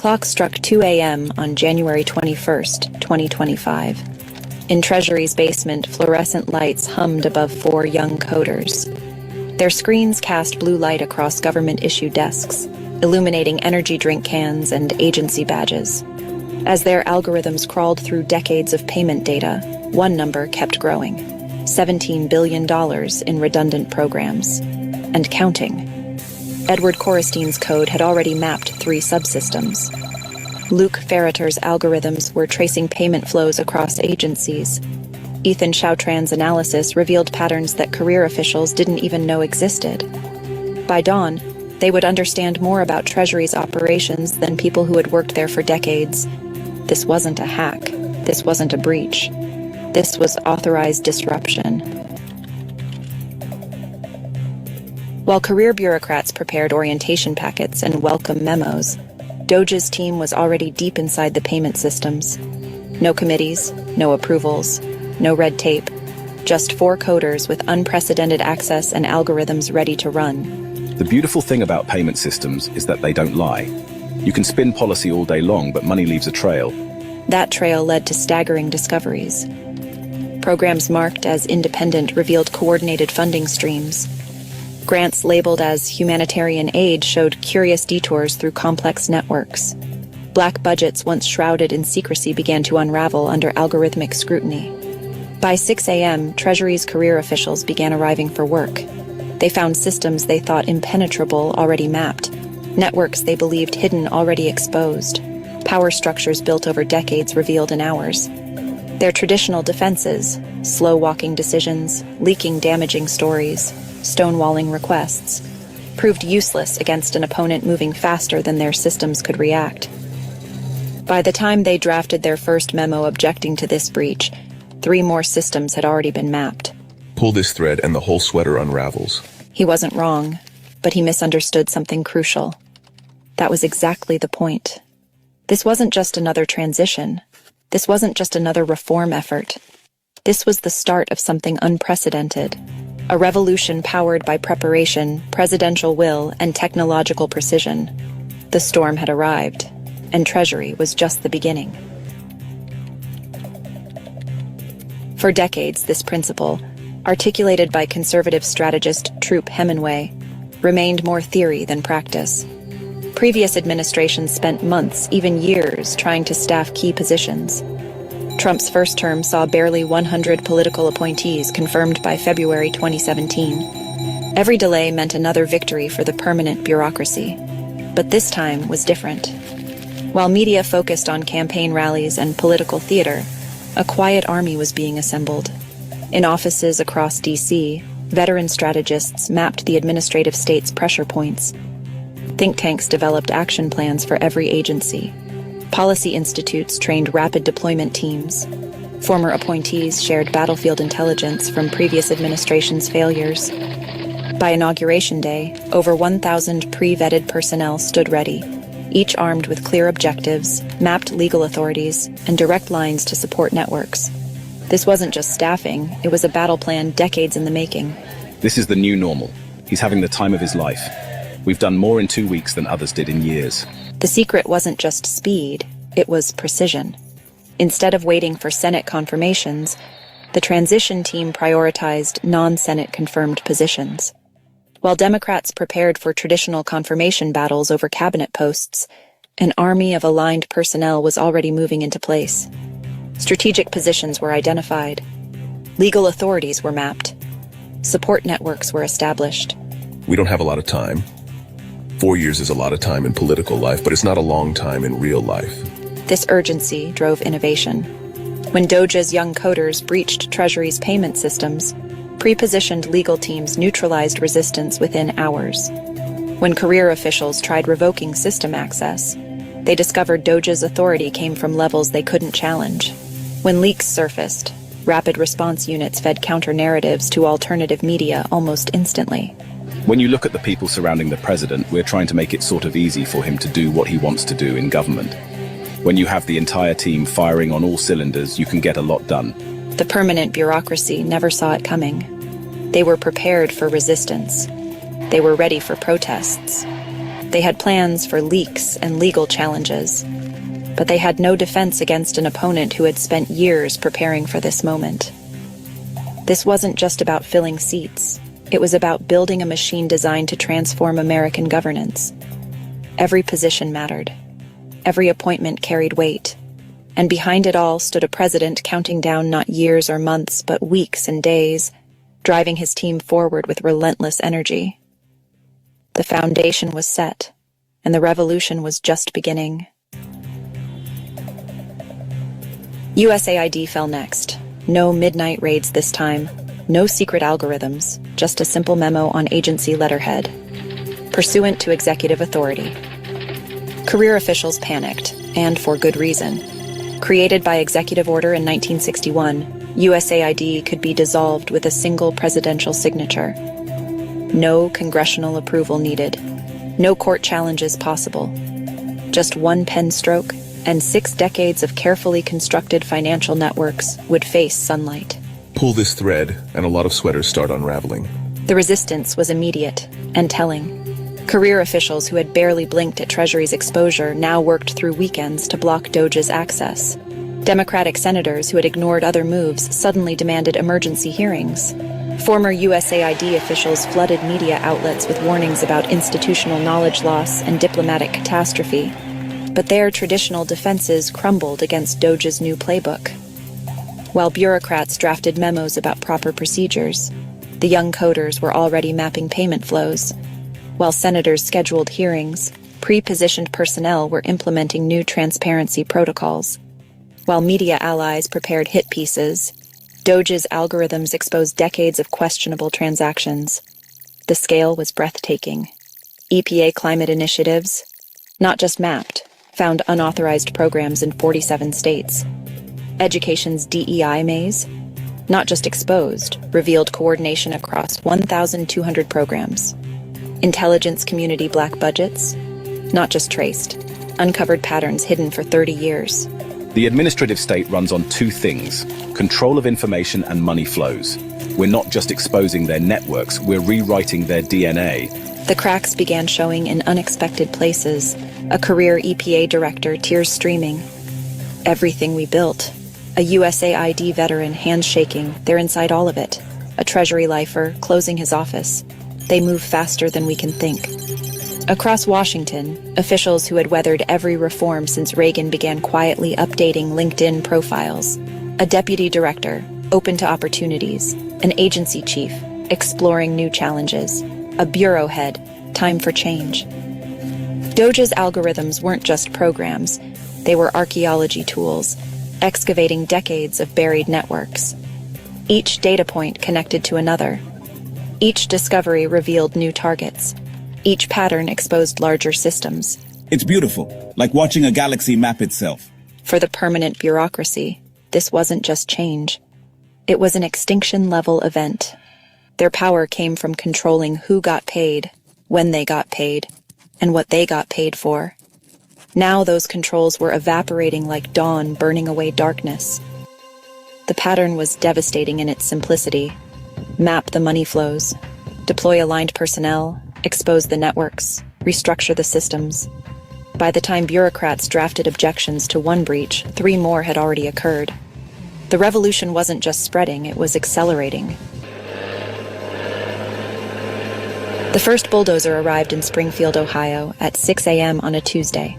clock struck 2 a.m. on January 21st, 2025. In Treasury's basement, fluorescent lights hummed above four young coders. Their screens cast blue light across government-issued desks, illuminating energy drink cans and agency badges. As their algorithms crawled through decades of payment data, one number kept growing: $17 billion in redundant programs. And counting. Edward Corristein's code had already mapped 3 subsystems. Luke Ferreter's algorithms were tracing payment flows across agencies. Ethan Chautran's analysis revealed patterns that career officials didn't even know existed. By dawn, they would understand more about Treasury's operations than people who had worked there for decades. This wasn't a hack. This wasn't a breach. This was authorized disruption. While career bureaucrats prepared orientation packets and welcome memos, Doge's team was already deep inside the payment systems. No committees, no approvals, no red tape, just 4 coders with unprecedented access and algorithms ready to run. The beautiful thing about payment systems is that they don't lie. You can spin policy all day long, but money leaves a trail. That trail led to staggering discoveries. Programs marked as independent revealed coordinated funding streams. Grants labeled as humanitarian aid showed curious detours through complex networks. Black budgets once shrouded in secrecy began to unravel under algorithmic scrutiny. By 6 a.m., Treasury's career officials began arriving for work. They found systems they thought impenetrable already mapped, networks they believed hidden already exposed, power structures built over decades revealed in hours. Their traditional defenses, slow-walking decisions, leaking damaging stories, stonewalling requests, proved useless against an opponent moving faster than their systems could react. By the time they drafted their first memo objecting to this breach, 3 more systems had already been mapped. Pull this thread and the whole sweater unravels. He wasn't wrong, but he misunderstood something crucial. That was exactly the point. This wasn't just another transition. This wasn't just another reform effort. This was the start of something unprecedented. A revolution powered by preparation, presidential will, and technological precision. The storm had arrived, and Treasury was just the beginning. For decades, this principle, articulated by conservative strategist Troop Hemingway, remained more theory than practice. Previous administrations spent months, even years, trying to staff key positions. Trump's first term saw barely 100 political appointees confirmed by February 2017. Every delay meant another victory for the permanent bureaucracy. But this time was different. While media focused on campaign rallies and political theater, a quiet army was being assembled. In offices across D.C., veteran strategists mapped the administrative state's pressure points. Think tanks developed action plans for every agency. Policy institutes trained rapid deployment teams. Former appointees shared battlefield intelligence from previous administrations' failures. By Inauguration Day, over 1,000 pre-vetted personnel stood ready, each armed with clear objectives, mapped legal authorities, and direct lines to support networks. This wasn't just staffing, it was a battle plan decades in the making. This is the new normal. He's having the time of his life. We've done more in 2 weeks than others did in years. The secret wasn't just speed, it was precision. Instead of waiting for Senate confirmations, the transition team prioritized non-Senate confirmed positions. While Democrats prepared for traditional confirmation battles over cabinet posts, an army of aligned personnel was already moving into place. Strategic positions were identified. Legal authorities were mapped. Support networks were established. We don't have a lot of time. 4 years is a lot of time in political life, but it's not a long time in real life. This urgency drove innovation. When Doge's young coders breached Treasury's payment systems, pre-positioned legal teams neutralized resistance within hours. When career officials tried revoking system access, they discovered Doge's authority came from levels they couldn't challenge. When leaks surfaced, rapid response units fed counter-narratives to alternative media almost instantly. When you look at the people surrounding the president, we're trying to make it sort of easy for him to do what he wants to do in government. When you have the entire team firing on all cylinders, you can get a lot done. The permanent bureaucracy never saw it coming. They were prepared for resistance. They were ready for protests. They had plans for leaks and legal challenges, but they had no defense against an opponent who had spent years preparing for this moment. This wasn't just about filling seats. It was about building a machine designed to transform American governance. Every position mattered. Every appointment carried weight. And behind it all stood a president counting down not years or months, but weeks and days, driving his team forward with relentless energy. The foundation was set, and the revolution was just beginning. USAID fell next. No midnight raids this time, no secret algorithms, just a simple memo on agency letterhead. Pursuant to executive authority. Career officials panicked, and for good reason. Created by executive order in 1961, USAID could be dissolved with a single presidential signature. No congressional approval needed. No court challenges possible. Just one pen stroke, and 6 decades of carefully constructed financial networks would face sunlight. Pull this thread, and a lot of sweaters start unraveling. The resistance was immediate and telling. Career officials who had barely blinked at Treasury's exposure now worked through weekends to block Doge's access. Democratic senators who had ignored other moves suddenly demanded emergency hearings. Former USAID officials flooded media outlets with warnings about institutional knowledge loss and diplomatic catastrophe. But their traditional defenses crumbled against Doge's new playbook. While bureaucrats drafted memos about proper procedures, the young coders were already mapping payment flows. While senators scheduled hearings, pre-positioned personnel were implementing new transparency protocols. While media allies prepared hit pieces, Doge's algorithms exposed decades of questionable transactions. The scale was breathtaking. EPA climate initiatives, not just mapped, found unauthorized programs in 47 states. Education's DEI maze, not just exposed, revealed coordination across 1,200 programs. Intelligence community black budgets, not just traced, uncovered patterns hidden for 30 years. The administrative state runs on 2 things: control of information and money flows. We're not just exposing their networks, we're rewriting their DNA. The cracks began showing in unexpected places. A career EPA director, tears streaming. Everything we built. A USAID veteran, hands shaking, they're inside all of it. A Treasury lifer, closing his office. They move faster than we can think. Across Washington, officials who had weathered every reform since Reagan began quietly updating LinkedIn profiles. A deputy director, open to opportunities. An agency chief, exploring new challenges. A bureau head, time for change. Doge's algorithms weren't just programs, they were archaeology tools, excavating decades of buried networks. Each data point connected to another. Each discovery revealed new targets. Each pattern exposed larger systems. It's beautiful, like watching a galaxy map itself. For the permanent bureaucracy, this wasn't just change. It was an extinction-level event. Their power came from controlling who got paid, when they got paid, and what they got paid for. Now those controls were evaporating like dawn burning away darkness. The pattern was devastating in its simplicity. Map the money flows, deploy aligned personnel, expose the networks, restructure the systems. By the time bureaucrats drafted objections to one breach, 3 more had already occurred. The revolution wasn't just spreading, it was accelerating. The first bulldozer arrived in Springfield, Ohio, at 6 a.m. on a Tuesday.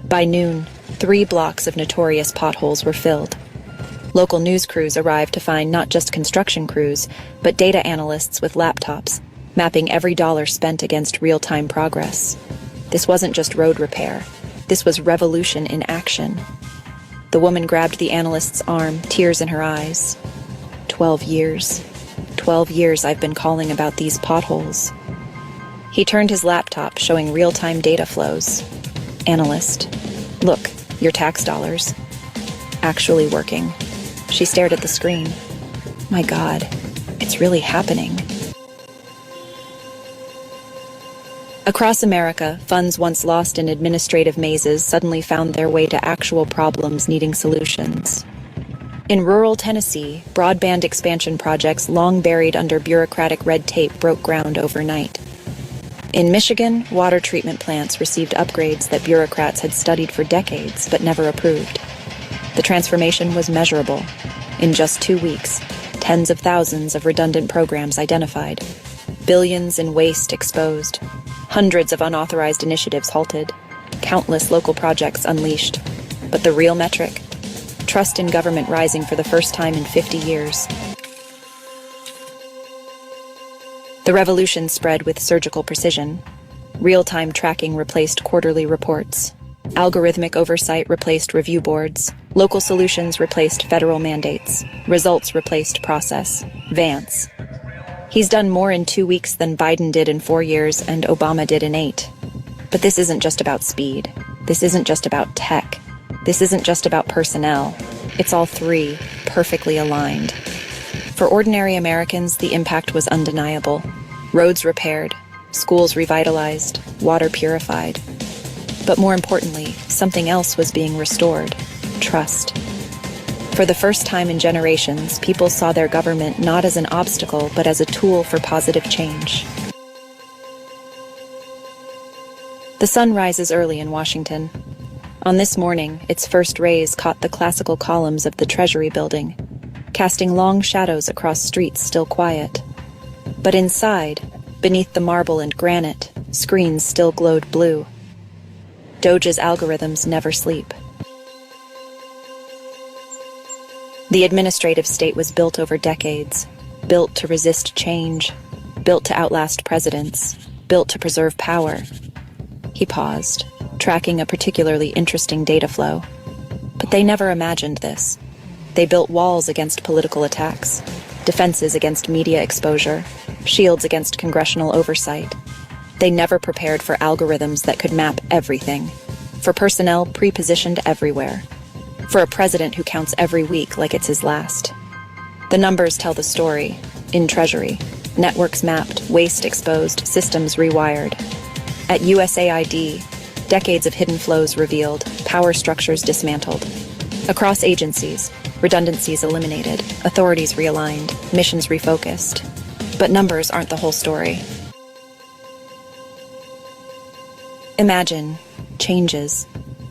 By noon, 3 blocks of notorious potholes were filled. Local news crews arrived to find not just construction crews, but data analysts with laptops, mapping every dollar spent against real-time progress. This wasn't just road repair. This was revolution in action. The woman grabbed the analyst's arm, tears in her eyes. 12 years. 12 years I've been calling about these potholes. He turned his laptop, showing real-time data flows. Analyst, look, your tax dollars. Actually working. She stared at the screen. My God, it's really happening. Across America, funds once lost in administrative mazes suddenly found their way to actual problems needing solutions. In rural Tennessee, broadband expansion projects long buried under bureaucratic red tape broke ground overnight. In Michigan, water treatment plants received upgrades that bureaucrats had studied for decades but never approved. The transformation was measurable. In just 2 weeks, tens of thousands of redundant programs identified, billions in waste exposed, hundreds of unauthorized initiatives halted, countless local projects unleashed. But the real metric? Trust in government rising for the first time in 50 years. The revolution spread with surgical precision. Real-time tracking replaced quarterly reports. Algorithmic oversight replaced review boards. Local solutions replaced federal mandates. Results replaced process. Vance. He's done more in 2 weeks than Biden did in 4 years and Obama did in 8. But this isn't just about speed. This isn't just about tech. This isn't just about personnel. It's all three, perfectly aligned. For ordinary Americans, the impact was undeniable. Roads repaired, schools revitalized, water purified. But more importantly, something else was being restored: trust. For the first time in generations, people saw their government not as an obstacle, but as a tool for positive change. The sun rises early in Washington. On this morning, its first rays caught the classical columns of the Treasury building, casting long shadows across streets still quiet. But inside, beneath the marble and granite, screens still glowed blue. Doge's algorithms never sleep. The administrative state was built over decades, built to resist change, built to outlast presidents, built to preserve power. He paused, tracking a particularly interesting data flow. But they never imagined this. They built walls against political attacks, defenses against media exposure, shields against congressional oversight. They never prepared for algorithms that could map everything, for personnel pre-positioned everywhere, for a president who counts every week like it's his last. The numbers tell the story. In Treasury, networks mapped, waste exposed, systems rewired. At USAID, decades of hidden flows revealed, power structures dismantled. Across agencies, redundancies eliminated, authorities realigned, missions refocused. But numbers aren't the whole story. Imagine changes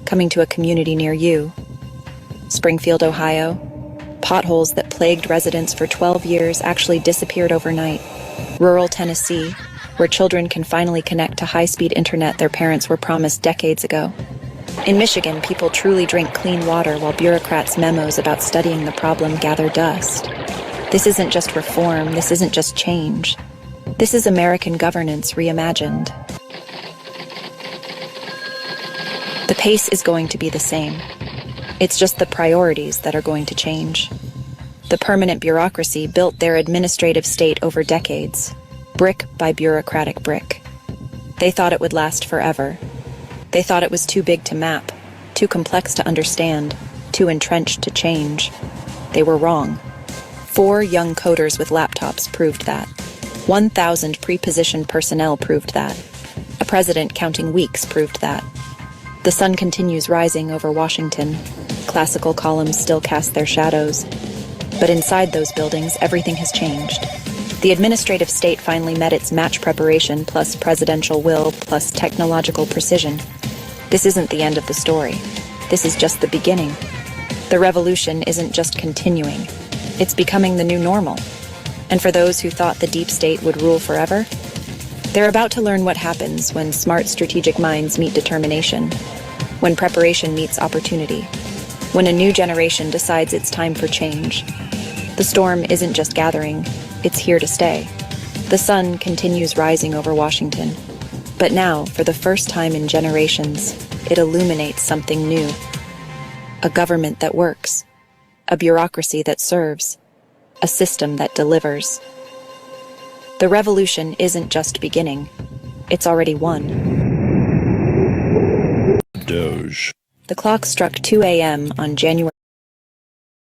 coming to a community near you. Springfield, Ohio. Potholes that plagued residents for 12 years actually disappeared overnight. Rural Tennessee, where children can finally connect to high-speed internet their parents were promised decades ago. In Michigan, people truly drink clean water while bureaucrats' memos about studying the problem gather dust. This isn't just reform, this isn't just change. This is American governance reimagined. The pace is going to be the same. It's just the priorities that are going to change. The permanent bureaucracy built their administrative state over decades, brick by bureaucratic brick. They thought it would last forever. They thought it was too big to map, too complex to understand, too entrenched to change. They were wrong. 4 young coders with laptops proved that. 1,000 pre-positioned personnel proved that. A president counting weeks proved that. The sun continues rising over Washington. Classical columns still cast their shadows. But inside those buildings, everything has changed. The administrative state finally met its match preparation plus presidential will plus technological precision. This isn't the end of the story. This is just the beginning. The revolution isn't just continuing. It's becoming the new normal. And for those who thought the deep state would rule forever, they're about to learn what happens when smart strategic minds meet determination, when preparation meets opportunity, when a new generation decides it's time for change. The storm isn't just gathering, it's here to stay. The sun continues rising over Washington. But now, for the first time in generations, it illuminates something new. A government that works. A bureaucracy that serves. A system that delivers. The revolution isn't just beginning. It's already won. Doge. The clock struck 2 a.m. on January